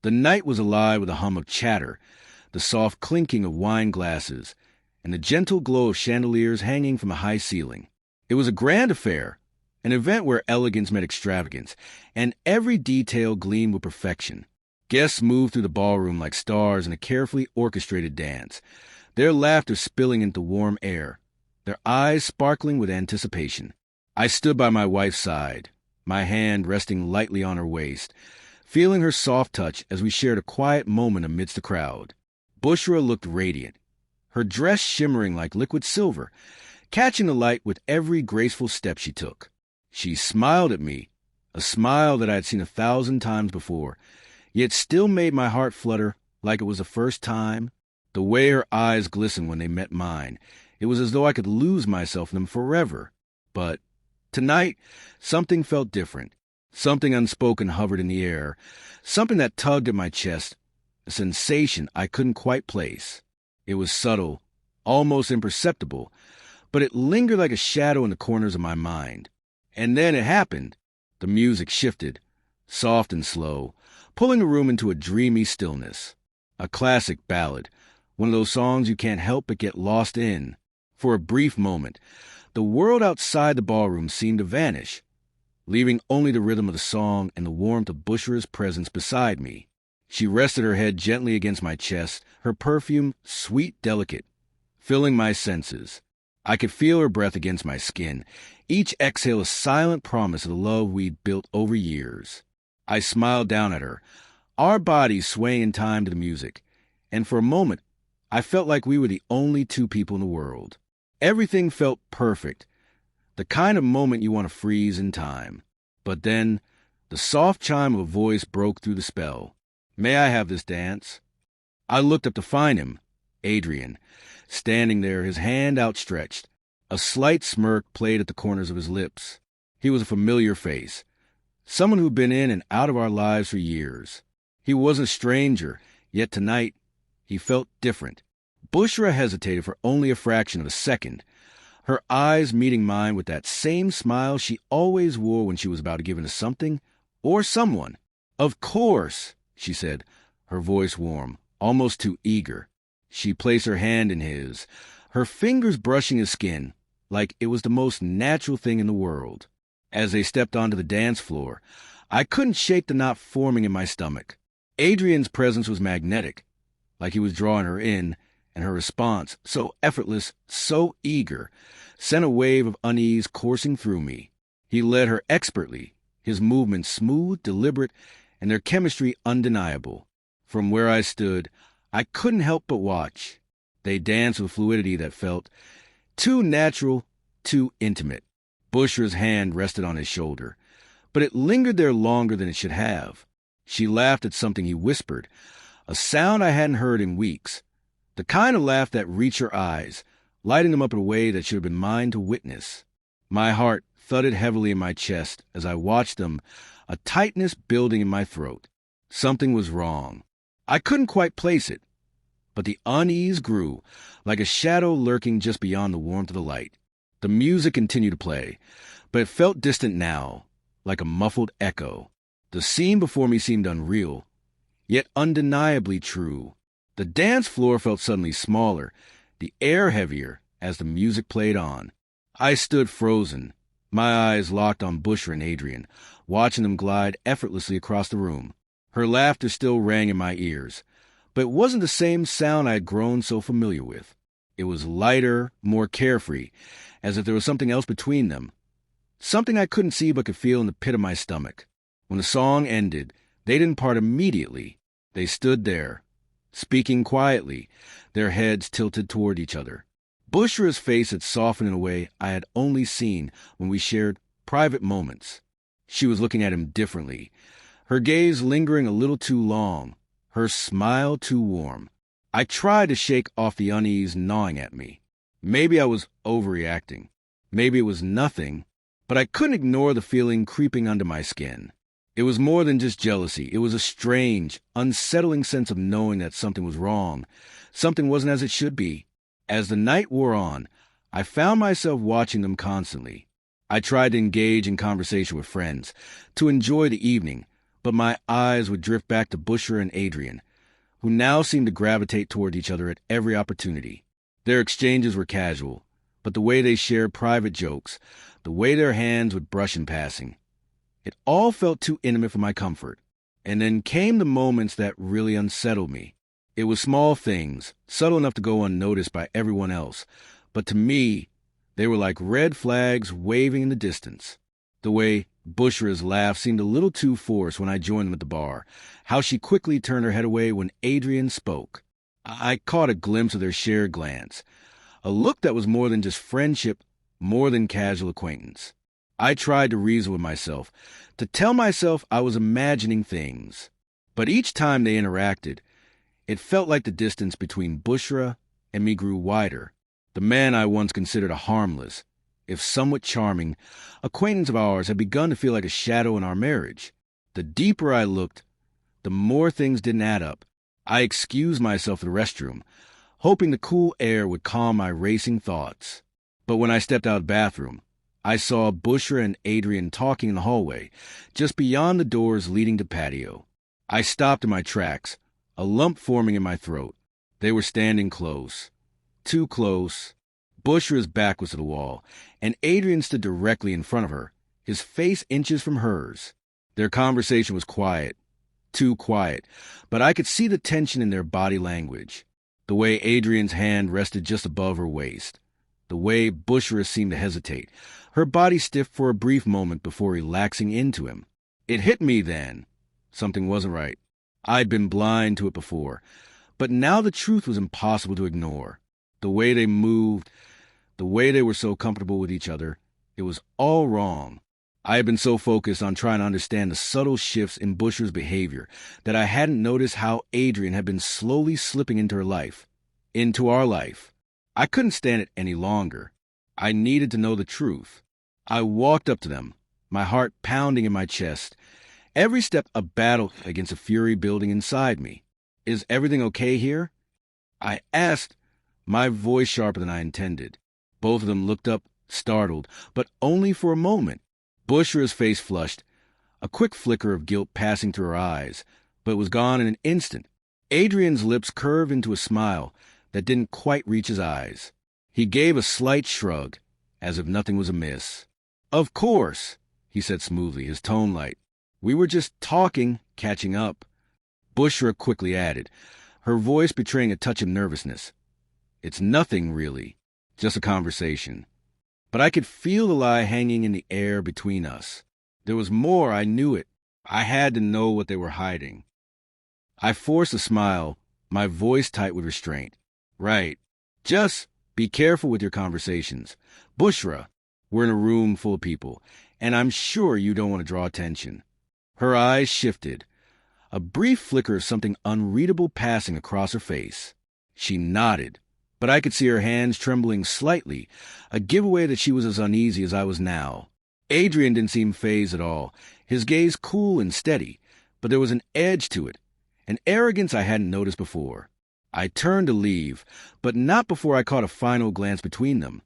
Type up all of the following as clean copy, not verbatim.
The night was alive with a hum of chatter, the soft clinking of wine glasses, and the gentle glow of chandeliers hanging from a high ceiling. It was a grand affair, an event where elegance met extravagance, and every detail gleamed with perfection. Guests moved through the ballroom like stars in a carefully orchestrated dance, their laughter spilling into warm air, their eyes sparkling with anticipation. I stood by my wife's side, my hand resting lightly on her waist, feeling her soft touch as we shared a quiet moment amidst the crowd. Bushra looked radiant, her dress shimmering like liquid silver, catching the light with every graceful step she took. She smiled at me, a smile that I had seen 1,000 times before, yet still made my heart flutter like it was the first time. The way her eyes glistened when they met mine, it was as though I could lose myself in them forever. But tonight, something felt different. Something unspoken hovered in the air, something that tugged at my chest, a sensation I couldn't quite place. It was subtle, almost imperceptible, but it lingered like a shadow in the corners of my mind. And then it happened. The music shifted, soft and slow, pulling the room into a dreamy stillness. A classic ballad, one of those songs you can't help but get lost in. For a brief moment, the world outside the ballroom seemed to vanish, leaving only the rhythm of the song and the warmth of Bushra's presence beside me. She rested her head gently against my chest, her perfume sweet, delicate, filling my senses. I could feel her breath against my skin, each exhale a silent promise of the love we'd built over years. I smiled down at her, our bodies swaying in time to the music, and for a moment, I felt like we were the only two people in the world. Everything felt perfect, the kind of moment you want to freeze in time. But then, the soft chime of a voice broke through the spell. "May I have this dance?" I looked up to find him, Adrian, standing there, his hand outstretched. A slight smirk played at the corners of his lips. He was a familiar face, someone who'd been in and out of our lives for years. He wasn't a stranger, yet tonight, he felt different. Bushra hesitated for only a fraction of a second, her eyes meeting mine with that same smile she always wore when she was about to give in to something or someone. "Of course," she said, her voice warm, almost too eager. She placed her hand in his, her fingers brushing his skin, like it was the most natural thing in the world. As they stepped onto the dance floor, I couldn't shake the knot forming in my stomach. Adrian's presence was magnetic, like he was drawing her in, and her response, so effortless, so eager, sent a wave of unease coursing through me. He led her expertly, his movements smooth, deliberate, and their chemistry undeniable. From where I stood, I couldn't help but watch. They danced with fluidity that felt too natural, too intimate. Bushra's hand rested on his shoulder, but it lingered there longer than it should have. She laughed at something he whispered, a sound I hadn't heard in weeks, the kind of laugh that reached her eyes, lighting them up in a way that should have been mine to witness. My heart thudded heavily in my chest as I watched them, a tightness building in my throat. Something was wrong. I couldn't quite place it, but the unease grew, like a shadow lurking just beyond the warmth of the light. The music continued to play, but it felt distant now, like a muffled echo. The scene before me seemed unreal, yet undeniably true. The dance floor felt suddenly smaller, the air heavier as the music played on. I stood frozen, my eyes locked on Bushra and Adrian, watching them glide effortlessly across the room. Her laughter still rang in my ears, but it wasn't the same sound I had grown so familiar with. It was lighter, more carefree, as if there was something else between them, something I couldn't see but could feel in the pit of my stomach. When the song ended, they didn't part immediately. They stood there, speaking quietly, their heads tilted toward each other. Bushra's face had softened in a way I had only seen when we shared private moments. She was looking at him differently, her gaze lingering a little too long, her smile too warm. I tried to shake off the unease gnawing at me. Maybe I was overreacting. Maybe it was nothing, but I couldn't ignore the feeling creeping under my skin. It was more than just jealousy. It was a strange, unsettling sense of knowing that something was wrong. Something wasn't as it should be. As the night wore on, I found myself watching them constantly. I tried to engage in conversation with friends, to enjoy the evening, but my eyes would drift back to Bushra and Adrian, who now seemed to gravitate toward each other at every opportunity. Their exchanges were casual, but the way they shared private jokes, the way their hands would brush in passing, it all felt too intimate for my comfort. And then came the moments that really unsettled me. It was small things, subtle enough to go unnoticed by everyone else, but to me, they were like red flags waving in the distance. The way Bushra's laugh seemed a little too forced when I joined them at the bar, how she quickly turned her head away when Adrian spoke. I caught a glimpse of their shared glance, a look that was more than just friendship, more than casual acquaintance. I tried to reason with myself, to tell myself I was imagining things. But each time they interacted, it felt like the distance between Bushra and me grew wider. The man I once considered a harmless, if somewhat charming, acquaintance of ours had begun to feel like a shadow in our marriage. The deeper I looked, the more things didn't add up. I excused myself to the restroom, hoping the cool air would calm my racing thoughts. But when I stepped out of the bathroom, I saw Bushra and Adrian talking in the hallway, just beyond the doors leading to patio. I stopped in my tracks, a lump forming in my throat. They were standing close. Too close. Bushra's back was to the wall, and Adrian stood directly in front of her, his face inches from hers. Their conversation was quiet. Too quiet, but I could see the tension in their body language. The way Adrian's hand rested just above her waist. The way Bushra seemed to hesitate, her body stiff for a brief moment before relaxing into him. It hit me then. Something wasn't right. I'd been blind to it before, but now the truth was impossible to ignore. The way they moved, the way they were so comfortable with each other, it was all wrong. I had been so focused on trying to understand the subtle shifts in Bushra's behavior that I hadn't noticed how Adrian had been slowly slipping into her life, into our life. I couldn't stand it any longer. I needed to know the truth. I walked up to them, my heart pounding in my chest, every step a battle against a fury building inside me. Is everything okay here? I asked, my voice sharper than I intended. Both of them looked up, startled, but only for a moment. Bushra's face flushed, a quick flicker of guilt passing through her eyes, but it was gone in an instant. Adrian's lips curved into a smile that didn't quite reach his eyes. He gave a slight shrug, as if nothing was amiss. "Of course," he said smoothly, his tone light. "We were just talking, catching up." Bushra quickly added, her voice betraying a touch of nervousness. "It's nothing, really. Just a conversation." But I could feel the lie hanging in the air between us. There was more, I knew it. I had to know what they were hiding. I forced a smile, my voice tight with restraint. "Right. Just be careful with your conversations. Bushra, we're in a room full of people, and I'm sure you don't want to draw attention." Her eyes shifted, a brief flicker of something unreadable passing across her face. She nodded, but I could see her hands trembling slightly, a giveaway that she was as uneasy as I was now. Adrian didn't seem fazed at all, his gaze cool and steady, but there was an edge to it, an arrogance I hadn't noticed before. I turned to leave, but not before I caught a final glance between them,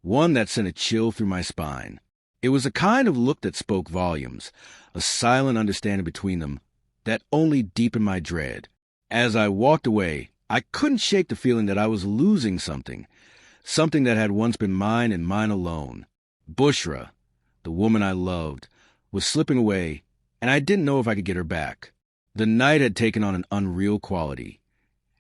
one that sent a chill through my spine. It was a kind of look that spoke volumes, a silent understanding between them that only deepened my dread. As I walked away, I couldn't shake the feeling that I was losing something, something that had once been mine and mine alone. Bushra, the woman I loved, was slipping away, and I didn't know if I could get her back. The night had taken on an unreal quality,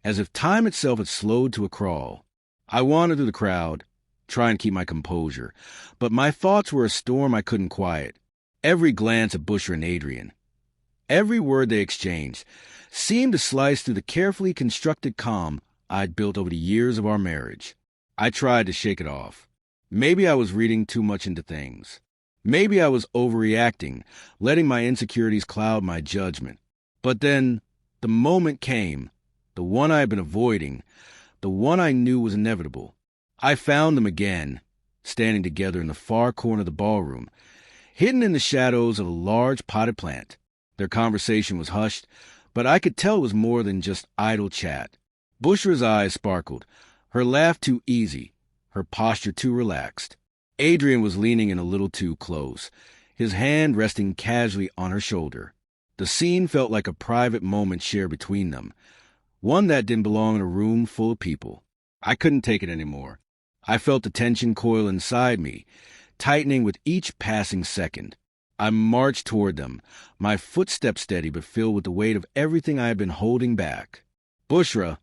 as if time itself had slowed to a crawl. I wandered through the crowd, trying to keep my composure, but my thoughts were a storm I couldn't quiet. Every glance at Bushra and Adrian, every word they exchanged, seemed to slice through the carefully constructed calm I'd built over the years of our marriage. I tried to shake it off. Maybe I was reading too much into things. Maybe I was overreacting, letting my insecurities cloud my judgment. But then, the moment came, the one I had been avoiding, the one I knew was inevitable. I found them again, standing together in the far corner of the ballroom, hidden in the shadows of a large potted plant. Their conversation was hushed, but I could tell it was more than just idle chat. Bushra's eyes sparkled, her laugh too easy, her posture too relaxed. Adrian was leaning in a little too close, his hand resting casually on her shoulder. The scene felt like a private moment shared between them, one that didn't belong in a room full of people. I couldn't take it anymore. I felt the tension coil inside me, tightening with each passing second. I marched toward them, my footsteps steady but filled with the weight of everything I had been holding back. "Bushra,"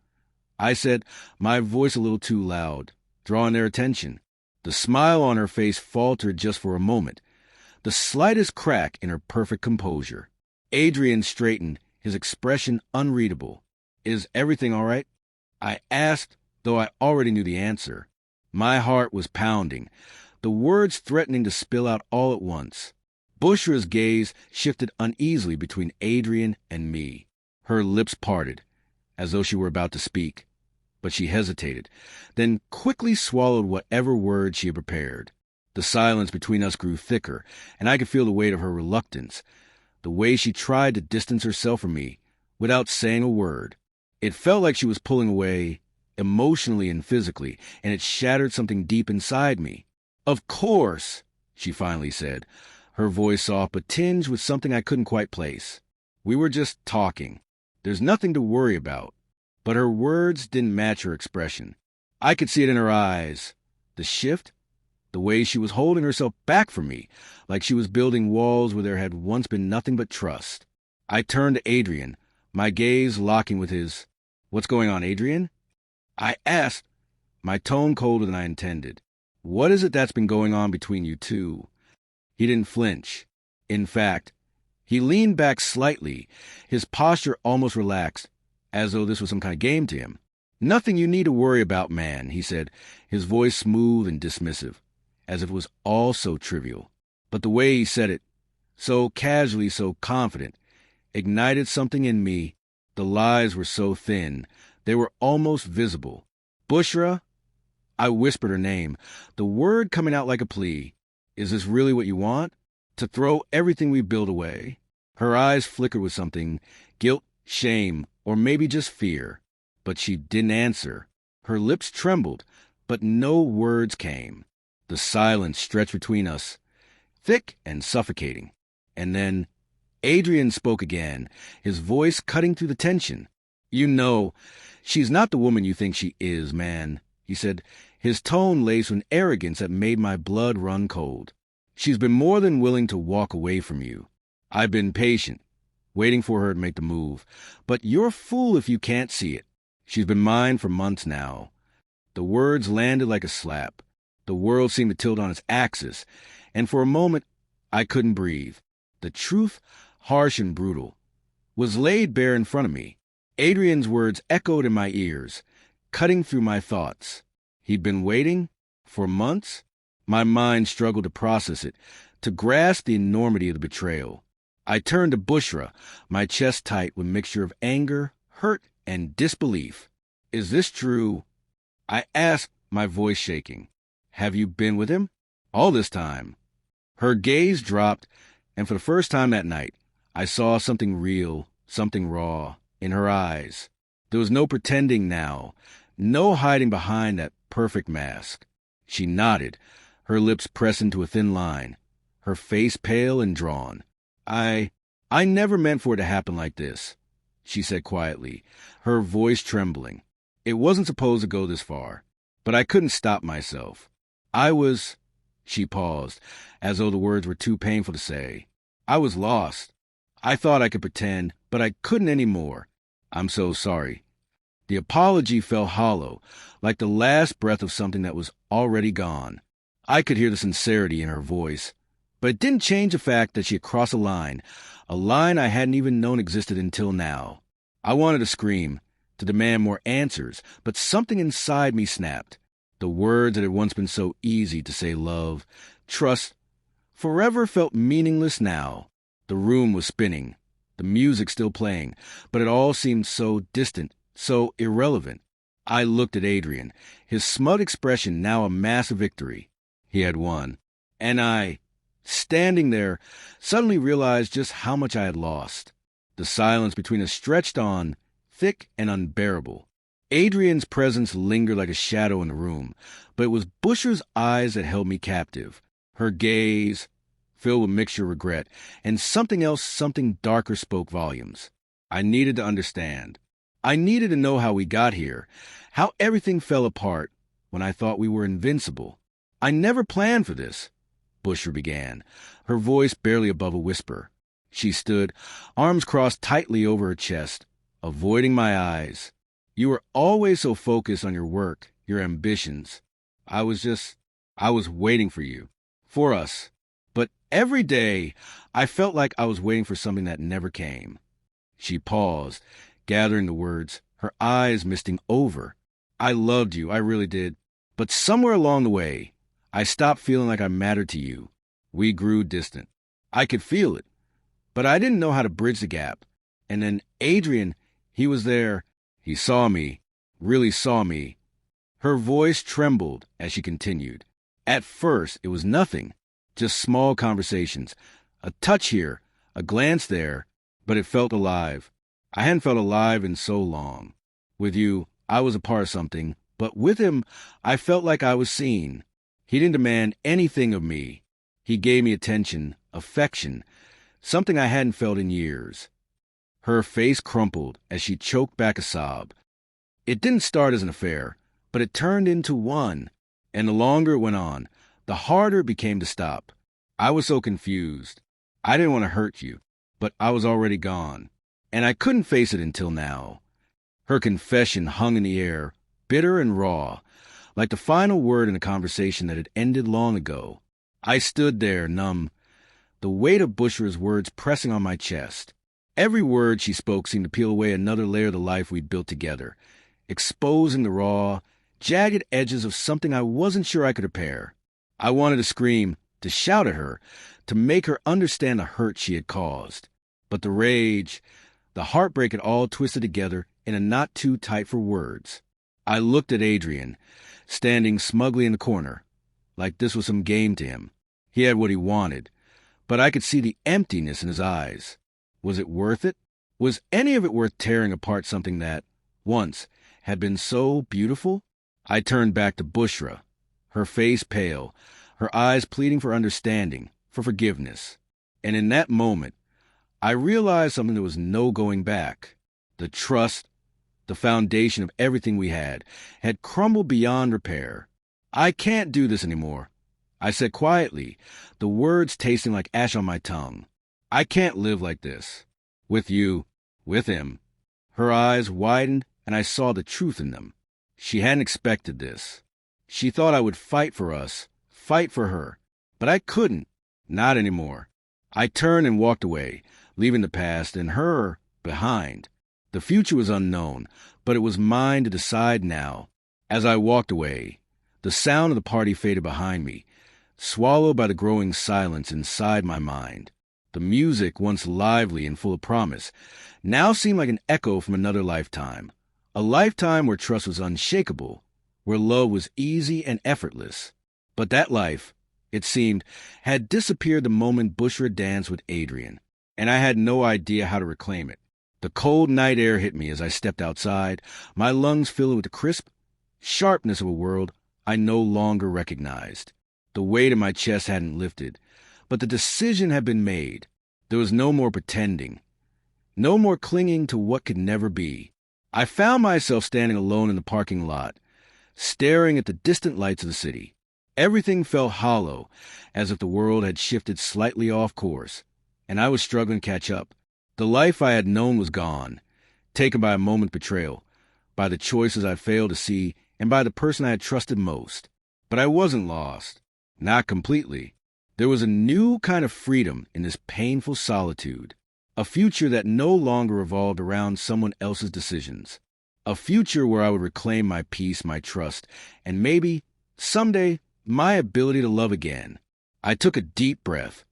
I said, my voice a little too loud, drawing their attention. The smile on her face faltered just for a moment, the slightest crack in her perfect composure. Adrian straightened, his expression unreadable. "Is everything all right?" I asked, though I already knew the answer. My heart was pounding, the words threatening to spill out all at once. Bushra's gaze shifted uneasily between Adrian and me. Her lips parted, as though she were about to speak, but she hesitated, then quickly swallowed whatever words she had prepared. The silence between us grew thicker, and I could feel the weight of her reluctance, the way she tried to distance herself from me without saying a word. It felt like she was pulling away, emotionally and physically, and it shattered something deep inside me. "Of course," she finally said, her voice soft but tinged with something I couldn't quite place. "We were just talking. There's nothing to worry about." But her words didn't match her expression. I could see it in her eyes. The shift, the way she was holding herself back from me, like she was building walls where there had once been nothing but trust. I turned to Adrian, my gaze locking with his. "What's going on, Adrian?" I asked, my tone colder than I intended. "What is it that's been going on between you two?" He didn't flinch. In fact, he leaned back slightly, his posture almost relaxed, as though this was some kind of game to him. "Nothing you need to worry about, man," he said, his voice smooth and dismissive, as if it was all so trivial. But the way he said it, so casually, so confident, ignited something in me. The lies were so thin, they were almost visible. "Bushra," I whispered her name, the word coming out like a plea. "Is this really what you want? To throw everything we built away?" Her eyes flickered with something, guilt, shame, or maybe just fear. But she didn't answer. Her lips trembled, but no words came. The silence stretched between us, thick and suffocating. And then Adrian spoke again, his voice cutting through the tension. "You know, she's not the woman you think she is, man," he said, his tone laced with arrogance that made my blood run cold. "She's been more than willing to walk away from you. I've been patient, waiting for her to make the move. But you're a fool if you can't see it. She's been mine for months now." The words landed like a slap. The world seemed to tilt on its axis, and for a moment I couldn't breathe. The truth, harsh and brutal, was laid bare in front of me. Adrian's words echoed in my ears, cutting through my thoughts. He'd been waiting for months? My mind struggled to process it, to grasp the enormity of the betrayal. I turned to Bushra, my chest tight with a mixture of anger, hurt, and disbelief. "Is this true?" I asked, my voice shaking. "Have you been with him? All this time?" Her gaze dropped, and for the first time that night, I saw something real, something raw, in her eyes. There was no pretending now, no hiding behind that perfect mask. She nodded, her lips pressed into a thin line, her face pale and drawn. I never meant for it to happen like this," she said quietly, her voice trembling. "It wasn't supposed to go this far, but I couldn't stop myself. She paused, as though the words were too painful to say. "I was lost. I thought I could pretend, but I couldn't anymore. I'm so sorry." The apology fell hollow, like the last breath of something that was already gone. I could hear the sincerity in her voice, but it didn't change the fact that she had crossed a line I hadn't even known existed until now. I wanted to scream, to demand more answers, but something inside me snapped. The words that had once been so easy to say love, trust, forever felt meaningless now. The room was spinning, the music still playing, but it all seemed so distant, so irrelevant. I looked at Adrian, his smug expression now a massive victory. He had won. And I, standing there, suddenly realized just how much I had lost. The silence between us stretched on, thick and unbearable. Adrian's presence lingered like a shadow in the room, but it was Bushra's eyes that held me captive. Her gaze, filled with mixture of regret, and something else, something darker spoke volumes. I needed to understand. I needed to know how we got here, how everything fell apart when I thought we were invincible. I never planned for this, Bushra began, her voice barely above a whisper. She stood, arms crossed tightly over her chest, avoiding my eyes. You were always so focused on your work, your ambitions. I was waiting for you, for us. But every day, I felt like I was waiting for something that never came. She paused, gathering the words, her eyes misting over. I loved you, I really did. But somewhere along the way, I stopped feeling like I mattered to you. We grew distant. I could feel it, but I didn't know how to bridge the gap. And then Adrian, he was there. He saw me, really saw me. Her voice trembled as she continued. At first, it was nothing, just small conversations. A touch here, a glance there, but it felt alive. I hadn't felt alive in so long. With you, I was a part of something, but with him, I felt like I was seen. He didn't demand anything of me. He gave me attention, affection, something I hadn't felt in years. Her face crumpled as she choked back a sob. It didn't start as an affair, but it turned into one, and the longer it went on, the harder it became to stop. I was so confused. I didn't want to hurt you, but I was already gone, and I couldn't face it until now. Her confession hung in the air, bitter and raw, like the final word in a conversation that had ended long ago. I stood there, numb, the weight of Bushra's words pressing on my chest. Every word she spoke seemed to peel away another layer of the life we'd built together, exposing the raw, jagged edges of something I wasn't sure I could repair. I wanted to scream, to shout at her, to make her understand the hurt she had caused. But the rage, the heartbreak had all twisted together in a knot too tight for words. I looked at Adrian, standing smugly in the corner, like this was some game to him. He had what he wanted, but I could see the emptiness in his eyes. Was it worth it? Was any of it worth tearing apart something that, once, had been so beautiful? I turned back to Bushra, her face pale, her eyes pleading for understanding, for forgiveness. And in that moment, I realized something there was no going back. The trust, the foundation of everything we had crumbled beyond repair. I can't do this anymore, I said quietly, the words tasting like ash on my tongue. I can't live like this. With you, with him. Her eyes widened, and I saw the truth in them. She hadn't expected this. She thought I would fight for us, fight for her. But I couldn't. Not anymore. I turned and walked away, leaving the past and her behind. The future was unknown, but it was mine to decide now. As I walked away, the sound of the party faded behind me, swallowed by the growing silence inside my mind. The music, once lively and full of promise, now seemed like an echo from another lifetime. A lifetime where trust was unshakable, where love was easy and effortless. But that life, it seemed, had disappeared the moment Bushra danced with Adrian, and I had no idea how to reclaim it. The cold night air hit me as I stepped outside, my lungs filled with the crisp sharpness of a world I no longer recognized. The weight in my chest hadn't lifted, but the decision had been made. There was no more pretending, no more clinging to what could never be. I found myself standing alone in the parking lot, staring at the distant lights of the city. Everything felt hollow, as if the world had shifted slightly off course, and I was struggling to catch up. The life I had known was gone, taken by a moment's betrayal, by the choices I failed to see, and by the person I had trusted most. But I wasn't lost. Not completely. There was a new kind of freedom in this painful solitude, a future that no longer revolved around someone else's decisions, a future where I would reclaim my peace, my trust, and maybe, someday, my ability to love again. I took a deep breath,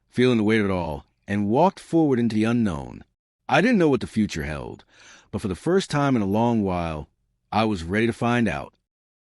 feeling the weight of it all, and walked forward into the unknown. I didn't know what the future held, but for the first time in a long while, I was ready to find out.